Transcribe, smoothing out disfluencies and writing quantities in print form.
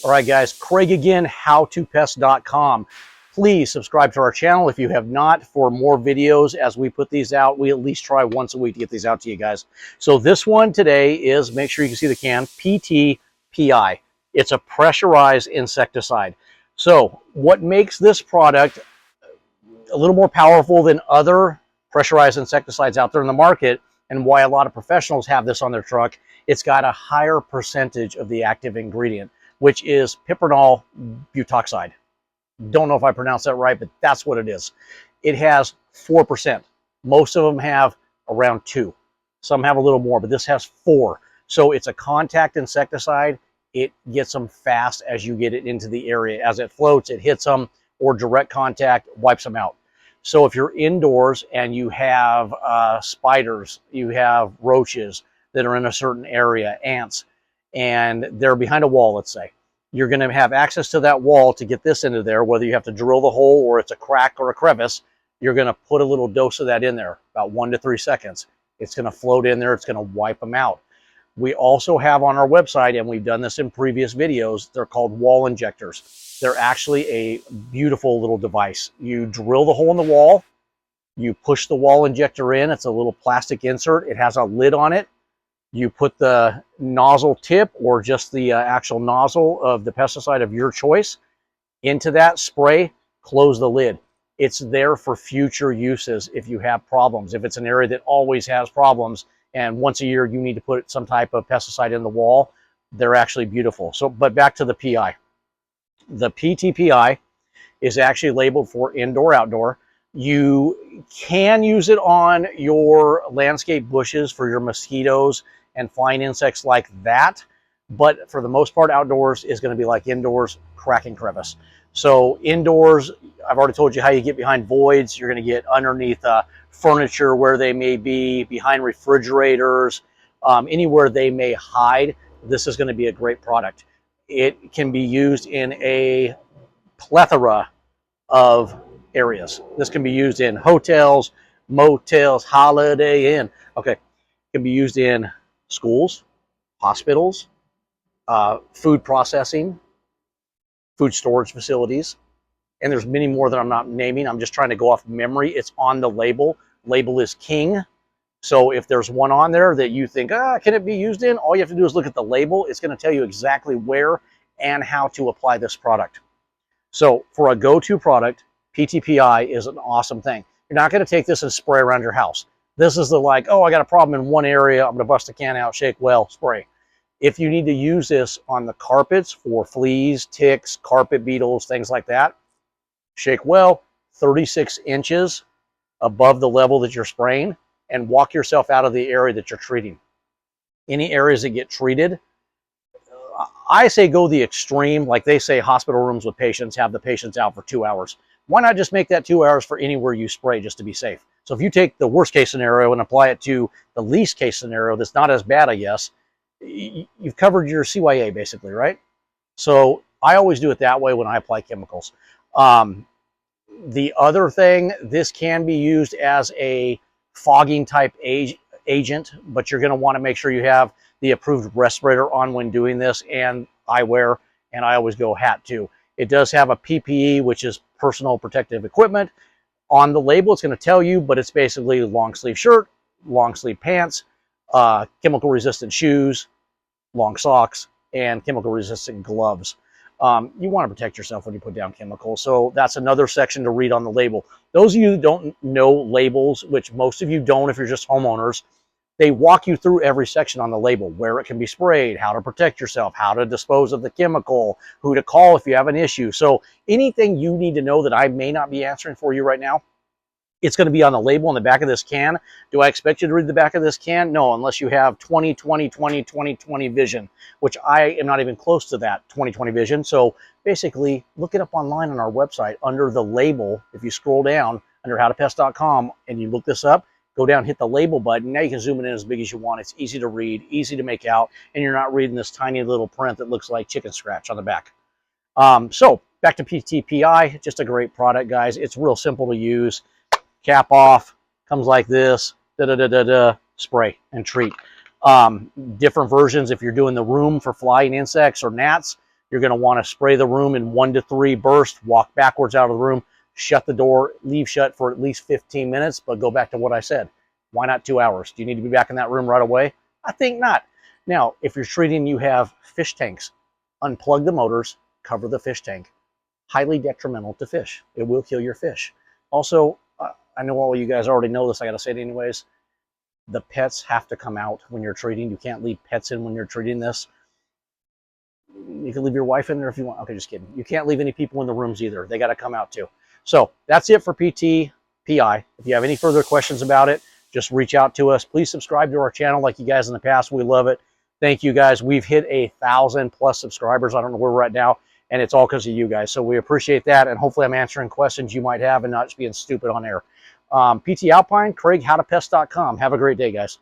All right, guys, Craig again, howtopest.com. Please subscribe to our channel if you have not for more videos as we put these out. We at least try once a week to get these out to you guys. So this one today is, make sure you can see the can, PI. It's a pressurized insecticide. So what makes this product a little more powerful than other pressurized insecticides out there in the market, and why a lot of professionals have this on their truck, it's got a higher percentage of the active ingredient, which is piperonal butoxide. Don't know if I pronounced that right, but that's what it is. It has 4%. Most of them have around 2. Some have a little more, but this has 4. So it's a contact insecticide. It gets them fast as you get it into the area. As it floats, it hits them, or direct contact wipes them out. So if you're indoors and you have spiders, you have roaches that are in a certain area, ants, and they're behind a wall, let's say, you're going to have access to that wall to get this into there, whether you have to drill the hole or it's a crack or a crevice. You're going to put a little dose of that in there, about 1 to 3 seconds. It's going to float in there. It's going to wipe them out. We also have on our website, and we've done this in previous videos, they're called wall injectors. They're actually a beautiful little device. You drill the hole in the wall, you push the wall injector in. It's a little plastic insert. It has a lid on it. You put the nozzle tip or just the actual nozzle of the pesticide of your choice into that, spray, close the lid. It's there for future uses if you have problems. If it's an area that always has problems and once a year you need to put some type of pesticide in the wall, they're actually beautiful. So, but back to the PI. The PTPI is actually labeled for indoor, outdoor. You can use it on your landscape bushes for your mosquitoes and flying insects like that, but for the most part, outdoors is going to be like indoors, crack and crevice. So indoors, I've already told you how you get behind voids. You're going to get underneath furniture where they may be, behind refrigerators, anywhere they may hide. This is going to be a great product. It can be used in a plethora of areas. This can be used in hotels, motels, Holiday Inn. Okay, it can be used in schools, hospitals, food processing, food storage facilities, and there's many more that I'm not naming. I'm just trying to go off memory. It's on the label. Label is king. So if there's one on there that you think, can it be used in? All you have to do is look at the label. It's going to tell you exactly where and how to apply this product. So for a go-to product, PTPI is an awesome thing. You're not going to take this and spray around your house. This is the like, oh, I got a problem in one area. I'm going to bust a can out, shake well, spray. If you need to use this on the carpets for fleas, ticks, carpet beetles, things like that, shake well, 36 inches above the level that you're spraying, and walk yourself out of the area that you're treating. Any areas that get treated, I say go the extreme. Like they say, hospital rooms with patients, have the patients out for 2 hours. Why not just make that 2 hours for anywhere you spray just to be safe? So if you take the worst case scenario and apply it to the least case scenario that's not as bad, I guess, you've covered your CYA basically, right? So I always do it that way when I apply chemicals. The other thing, this can be used as a fogging type agent, but you're going to want to make sure you have the approved respirator on when doing this, and eyewear, and I always go hat too. It does have a PPE, which is personal protective equipment. On the label, it's going to tell you, but it's basically long sleeve shirt, long sleeve pants, chemical resistant shoes, long socks, and chemical resistant gloves. You want to protect yourself when you put down chemicals. So that's another section to read on the label. Those of you who don't know labels, which most of you don't if you're just homeowners, they walk you through every section on the label, where it can be sprayed, how to protect yourself, how to dispose of the chemical, who to call if you have an issue. So anything you need to know that I may not be answering for you right now, it's going to be on the label on the back of this can. Do I expect you to read the back of this can? No, unless you have 20/20/20/20/20 vision, which I am not even close to that 20/20 vision. So basically, look it up online on our website under the label. If you scroll down under howtopest.com and you look this up, go down, hit the label button. Now you can zoom it in as big as you want. It's easy to read, easy to make out, and you're not reading this tiny little print that looks like chicken scratch on the back. So back to PTPI, just a great product, guys. It's real simple to use. Cap off, comes like this, spray and treat. Different versions, if you're doing the room for flying insects or gnats, You're going to want to spray the room in 1 to 3 bursts, walk backwards out of the room, shut the door, leave shut for at least 15 minutes, but go back to what I said. Why not 2 hours? Do you need to be back in that room right away? I think not. Now, if you're treating, you have fish tanks, unplug the motors, cover the fish tank. Highly detrimental to fish. It will kill your fish. Also, I know all you guys already know this, I gotta say it anyways, the pets have to come out when you're treating. You can't leave pets in when you're treating this. You can leave your wife in there if you want. Okay, just kidding. You can't leave any people in the rooms either. They gotta come out too. So that's it for PT, PI. If you have any further questions about it, just reach out to us. Please subscribe to our channel like you guys in the past. We love it. Thank you guys. We've hit 1,000+ subscribers. I don't know where we're at now, and it's all because of you guys. So we appreciate that, and hopefully I'm answering questions you might have and not just being stupid on air. PT Alpine, Craig, howtopest.com. Have a great day, guys.